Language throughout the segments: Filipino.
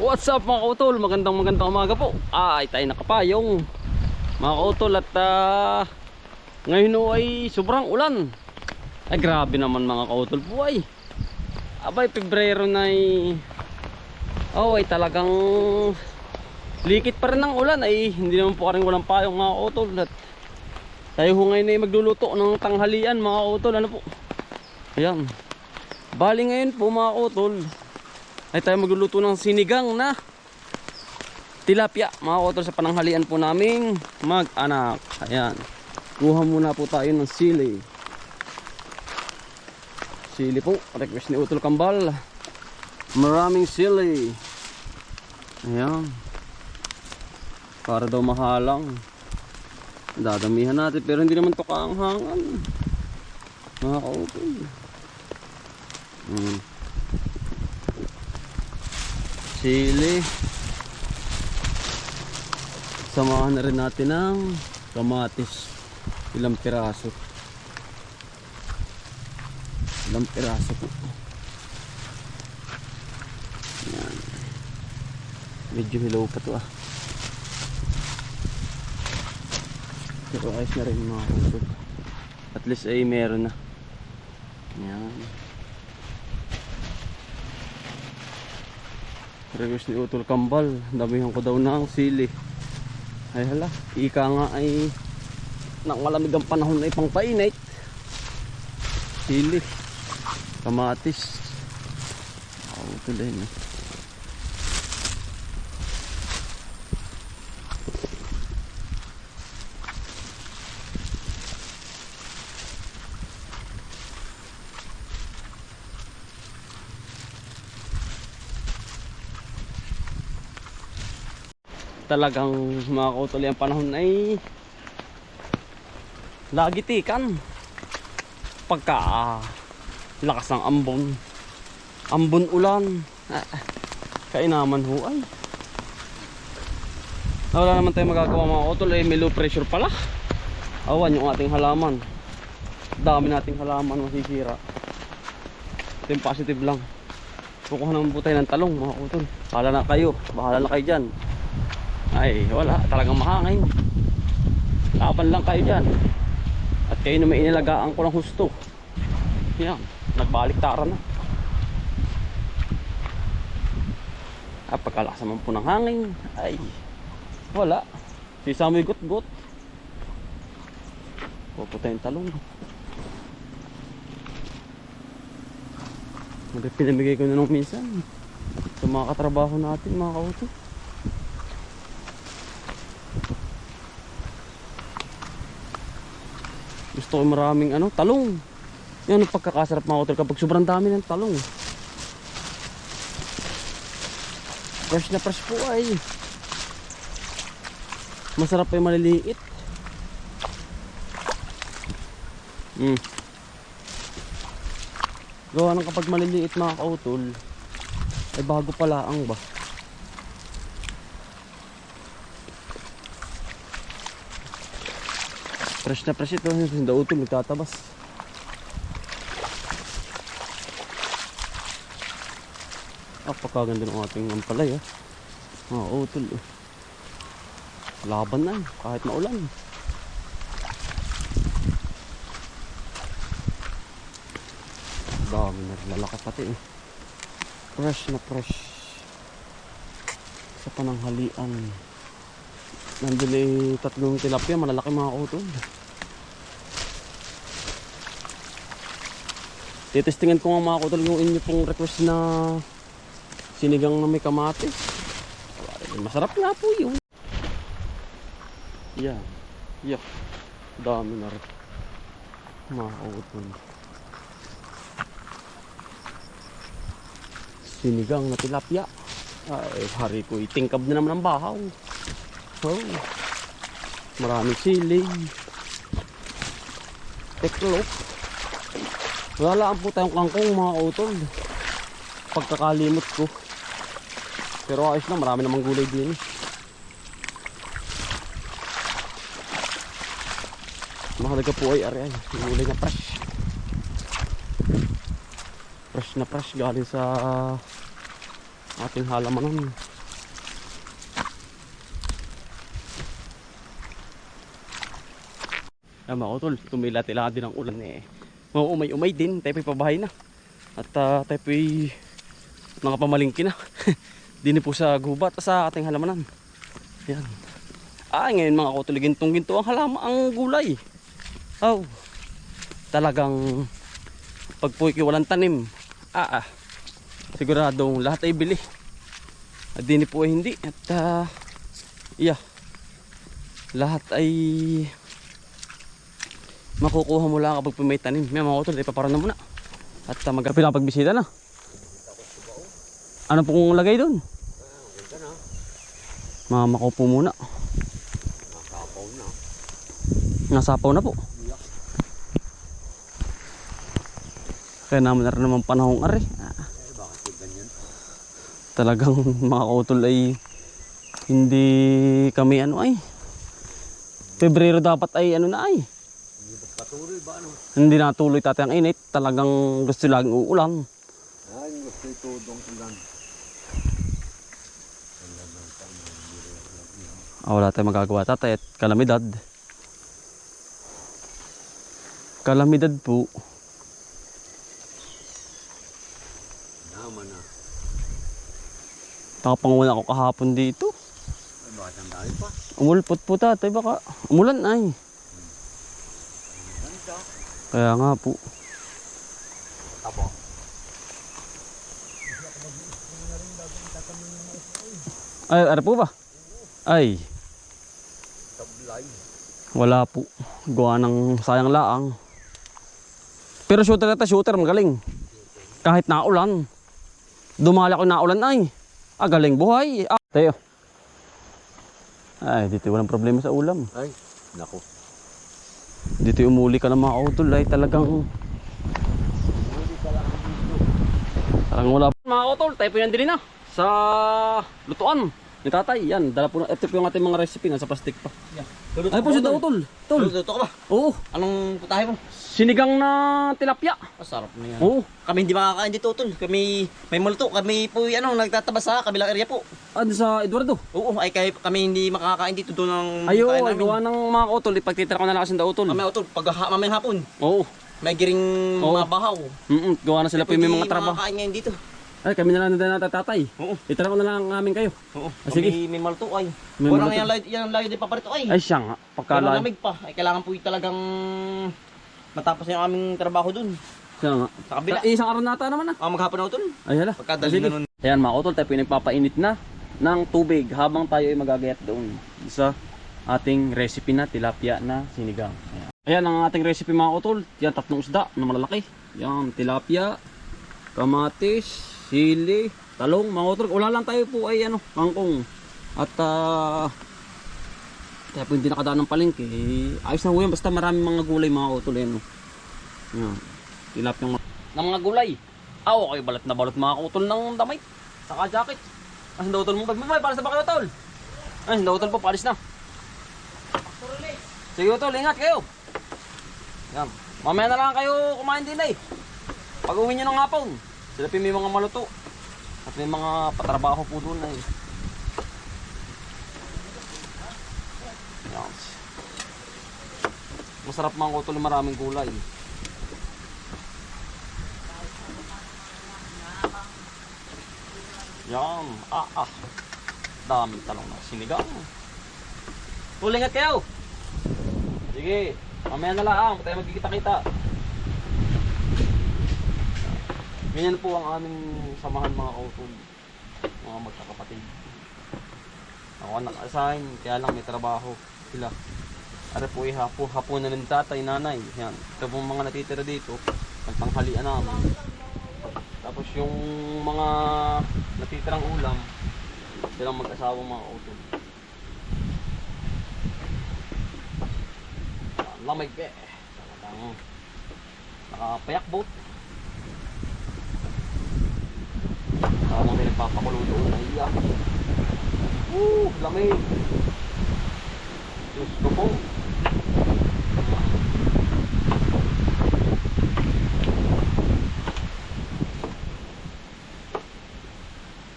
What's up mga kautol? Magandang umaga po. Ay tayo nakapayong mga kautol at ngayon ay sobrang ulan. Ay grabe naman mga kautol po ay. Abay Pebrero na ay talagang likit pa rin ng ulan ay hindi naman po karing walang payong mga kautol. At tayo ho ngayon ay magluluto ng tanghalian mga kautol. Ano po? Ayan. Bali ngayon po mga kautol ay tayo magluluto ng sinigang na tilapia mga kautol sa pananghalian po naming mag-anak. Ayan. Kuha muna po tayo ng sili. Sili po. Request ni Utol Kambal. Maraming sili. Ayan. Para daw mahalang. Dadamihan natin pero hindi naman to kaanghangan. Mga kautol. Sili. Samahan na rin natin ng kamatis. Ilang piraso. Ilang piraso po. Yan. Medyo hilaw pa to Pero ayos na rin mga kusog. At least ay meron na. Yan. Request ni Utol Kambal, damihan ko daw ng sili. Ay hala, ika nga ay nang malamig ang panahon ay pangpainit. Sili, kamatis. Ito din talagang mga kautol ang panahon ay lagitikan pagka lakas ng ambon ulan kainaman ho ay wala naman tayo magagawa mga kautol may low pressure pala. Awan yung ating halaman, dami nating halaman masisira. Ito yung positive lang. Kukuha naman po tayo ng talong mga kautol. Bahala na kayo dyan. Ay wala, talagang mahangin. Laban lang kayo dyan. At kayo na may inilagaan ko ng husto. Yan, nagbaliktaran na. Pagkalakas naman po ng hangin ay wala, sisamoy got-got. Pupunta yung talong. Pinamigay ko na nung minsan sa mga katrabaho natin mga kauto. Gusto ko maraming talong. Yan ang pagkakasarap mga utol kapag sobrang dami ng talong. Fresh na fresh po ay. Masarap pa yung maliliit. Gawa ng kapag maliliit mga kautol ay bago pala ang ba. Fresh na fresh ito. Hindi utol, nagtatabas. Pagkaganda ng ating ampalay utol laban na kahit maulan. Dami na lalaki pati fresh na fresh sa pananghalian. Nandun tatlong tilapia malalaki mga utol. Titestingan ko nga mga utol yung inyo pong request na sinigang na may kamatis. Masarap nga po yun. Yan. Yuck. Dami na rin mga utol. Sinigang na tilapia. Ay hari ko itingkab na naman ang bahaw. Maraming sili. Teklok. Wala lang po tayong kangkong mga utol. Pagkakalimot ko. Pero ayos na, marami namang gulay din. Mahalaga po ay ari gulay na fresh. Fresh na fresh galing sa ating halamanan. Ay mga utol, tumila-tila din ang ulan eh. Umay-umay din, tayo po'y pabahay na. At tayo po'y nakapamalingki na. Dini po sa gubat sa ating halamanan. Yan. Ngayon mga utol, gintong-ginto ang ang gulay. Talagang pag po'y walang tanim, siguradong lahat ay bili. At dini po ay hindi. At lahat ay makukuha mo lang kapag may tanim. May mga utol, ipaparan na muna. At pinapagbisita na. Ano pong lagay doon? Mamako po muna. Nasapaw na po. Kaya naman na rin naman panahong ari. Bakit ganyan? Talagang mga kautol ay hindi kami Pebrero dapat ay Hindi patuloy ba ano? Hindi natuloy tatay ang init. Talagang gusto laging uulan. Gusto itudong ulan. Wala tayong magagawa tatay at kalamidad. Kalamidad po. Naman na. Nakapanguna ako kahapon dito. Ay, bakit ang dami pa? Umulpot po tatay, baka umulan ay. Ganda. Kaya nga po. Tabo. Ay, ano po ba? Ay, Tablay. wala po. Gawa ng sayang laang. Pero shooter na shooter, magaling. Kahit naulan. Dumala ko naulan ay. Galing buhay. Tayo. Ay, dito walang problema sa ulam. Ay, nako. Dito umuli ka ng mga utol ay talagang wala. Mga utol, tayo po yan din na sa lutuan ni tatay. Yan, dala po, ito po yung ating mga recipe nasa plastic pa. Yeah. Ay po si utol. Tol. Luto ka ba? Oo, Anong putahe mo? sinigang na tilapia. Masarap na yan. Oo. Kami hindi makakain dito, tol. Kami may multo. Kami po nagtataba sa kabilang area po. Ano sa Eduardo? Oo, kami hindi makakain dito doon ng Ayo, kain ay namin. gawa ng mga utol, ipagtitira ko na lang kasi daw utol. Mamaya tol, mamayang hapon. Oo. May giring Oo. mga bahaw. Gawa na sila po yung may mga trabaho. Hindi makakain ngayon dito. Ay, kami na lang din natin tatay. Oo. Itara ko na lang namin kayo. Oo. Sige. Kami may malto ay. May Wala malto. nga yan layo din paparito ay. Ay siya nga, Kailangan pagkala. lamig pa. Kailangan po talagang matapos yung aming trabaho dun. Siya nga. Sa kabila. Isang araw nata naman Maghapon na tol. Ay hala. Pagkadali Sige. na nun. Ayan mga utol, tayo pinagpapainit na ng tubig habang tayo ay magagayat doon sa ating recipe na tilapia na sinigang. Ayan ang ating recipe mga utol. Yan, tatlong isda na malalaki. Yan, tilapia, kamatis, sili, talong, mga utol. Wala lang tayo po ay kangkong. At tayo po hindi nakadaan ng palengke. Ayos na ho yan, basta maraming mga gulay mga utol. Yan, yan. Tilapia ng mga gulay. Kayo balat na balot mga utol ng damit. Saka jacket. Asan daw utol mo? Pagmamay, para sa baka utol. Asan daw utol po, palis na. Sige utol, ingat kayo. Yan. Mamaya na lang kayo kumain din eh. Pag uwi nyo ng hapon, sila may mga maluto. At may mga patrabaho po doon eh. Yan. Masarap mga utol, maraming gulay. Yan. Dami talong na sinigang. Tulingat kayo. Sige. Mamaya na lang. Tayo magkikita-kita. Ganyan po ang aming samahan mga kautol. Mga magkakapatid. Ako naka-assign. Kaya lang may trabaho sila. Ara po ay hapon na ng tatay, nanay. Yan. Ito pong mga natitira dito. Nagtanghalian namin. Tapos yung mga natitirang ulam, silang mag-asawang mga utol. Lamig eh. Talagang nakapayakbot. Parang may nagpapakulo doon. Ay, lamig. Diyos ko po.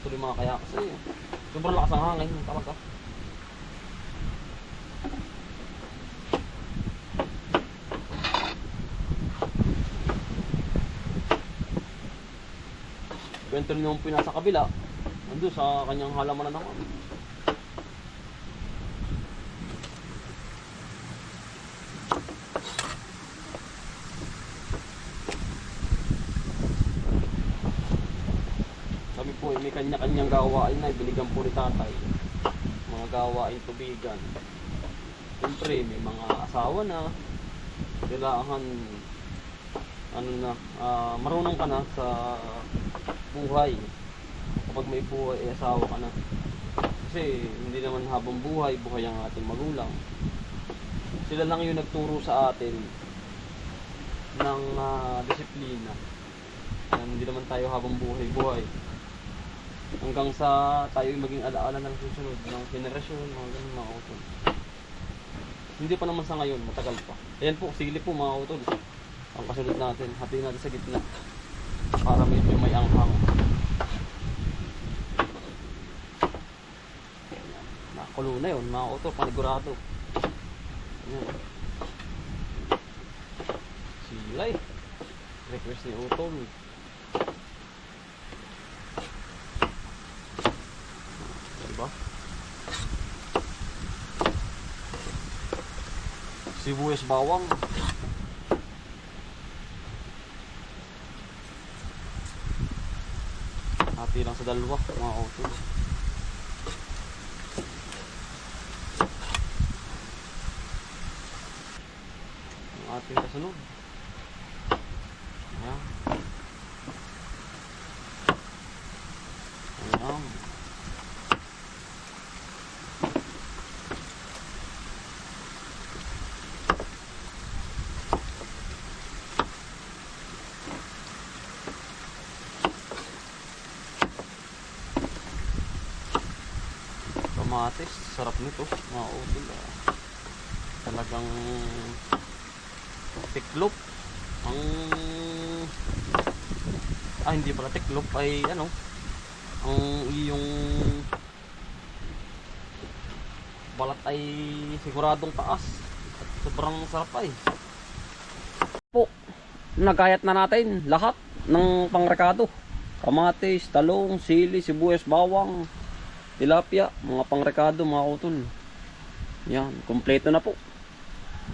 Tuloy mga kaya kasi sobrang lakas ang hangin talaga. Kwento rin naman po yung nasa kabila. Nandun sa kanyang halaman na naman. Kami po may kanya-kanyang gawain na ibinigan po ni tatay. Mga gawain tubigan. Siyempre may mga asawa na. Kailangan ano na, marunong ka na sa buhay. Kapag may buhay, asawa ka na. Kasi hindi naman habang buhay, buhay ang ating magulang. Sila lang yung nagturo sa atin ng disiplina. Hindi naman tayo habang buhay. Hanggang sa tayo maging alaala ng susunod ng generasyon, mga ganun mga utol. Hindi pa naman sa ngayon, matagal pa. Ayan po, sili po mga utol. Ang kasunod natin, hatiin natin sa gitna. Para medyo may anghang. Nakulo na yun, mga utol, panigurado. Ayan. Silay. Request ni utol. Diba? Sibuyas bawang. Hati lang sa dalawa, mga utol. Ang ating kasunod. Ayan. Ayan. Kamatis, sarap nito, mga utol. Talagang tiklop. Ang hindi pala tiklop, ay ano, ang iyong balat ay siguradong taas. Sobrang sarap ay. Po, nagayat na natin lahat ng pangrekado. Kamatis, talong, sili, sibuyas, bawang, tilapia, mga pangrekado, mga utol. Yan, kompleto na po.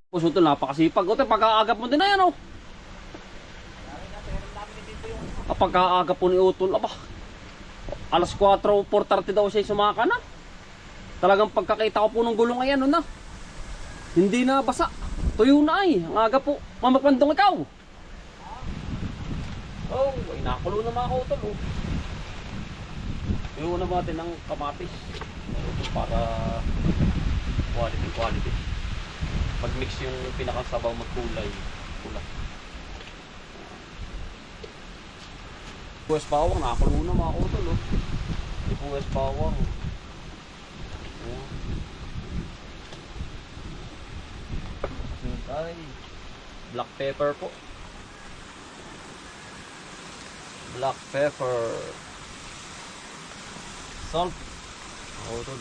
Utol, napakasipag. Utol, pagkaagap mo din na yan, oh. Pagkaagap po ni utol, aba, alas 4, 4:30 daw siya sumaka na. Talagang pagkakita ko po ng gulong ayan, na. Hindi na basa. Tuyo na ay. Ang aga po. Mamapandong ikaw. Oh, ay nakulo na mga utol, oh. Iwan na natin ng kamatis para quality. Pag-mix yung pinakasabaw magkulay. Pula. Sibuyas bawang, nakakulo na mga utol, oh. Sibuyas bawang. Ayan. Ay, black pepper po. Black pepper. Salt. Utol.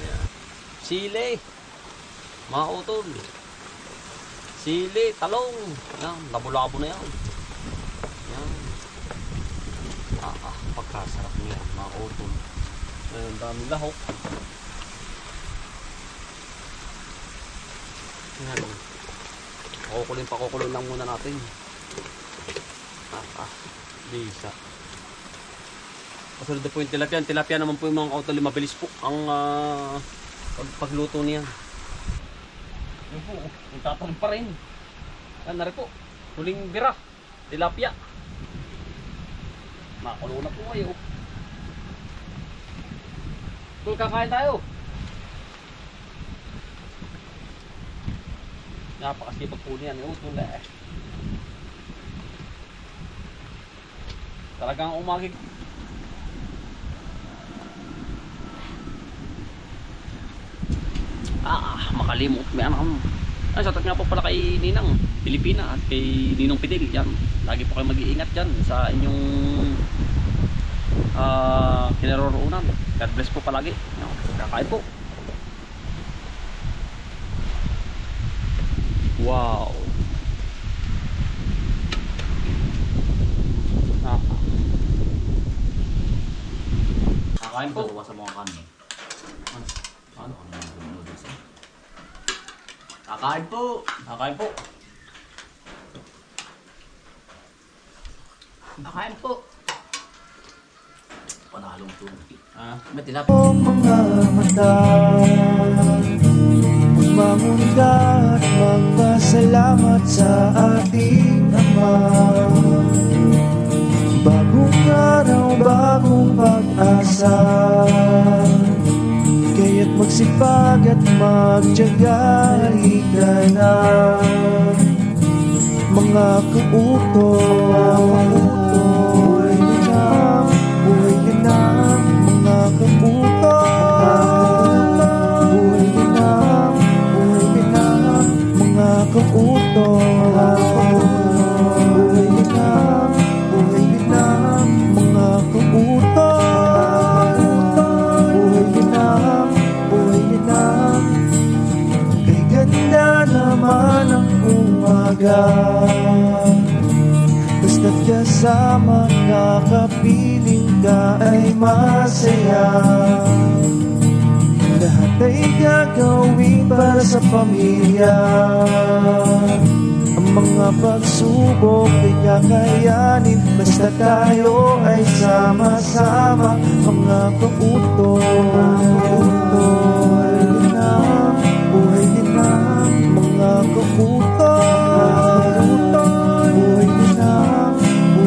Ayan. Sili. Mga utol. Sili, talong. Yan, labo-labo na yan. Yan. Pagkasarap niya, mga utol. Ayan, daming lahok. Yan. Pakukulin lang muna natin. Bisa. Kasunod po yung tilapia. Tilapia naman po yung mga kautol, mabilis po ang pagluto niya. Yun po, nagtatanong pa rin. Yan na rin po. Huling bira. Tilapia. Makulo na po kayo. Tol, kakain tayo. Napakasipag po niyan. Utol eh. Talagang umagig. Makalimot. May anak mo. Ay, satat nga po pala kay Ninang Pilipina at kay Ninong Pidel. Yan. Lagi po kayo mag-iingat dyan sa inyong kinaroroonan. God bless po palagi. Kakain po. Wow. Kakain po. Dalawa sa mga kanin. Ano? Noodles eh. Kakain po. Kakain po. Kakain po. Panalong tunog. May tilapia. O mga mata, magmamunda at magpasalamat sa ating Ama. Bagong araw, bagong pag-asa, kaya't magsipag at magtiyaga. Halika na, mga kautoy, buhay na, buhay na, mga kautoy, buhay na, buhay na, mga kautoy, buhay na, buhay na, mga kautoy, buhay na, buhay na. Kay ganda naman ang umaga, basta't kasama ka, kapiling ka ay masaya. Lahat ay gagawin para sa pamilya. Ang mga pagsubok ay kakayanin, basta tayo ay sama-sama, mga kautoy.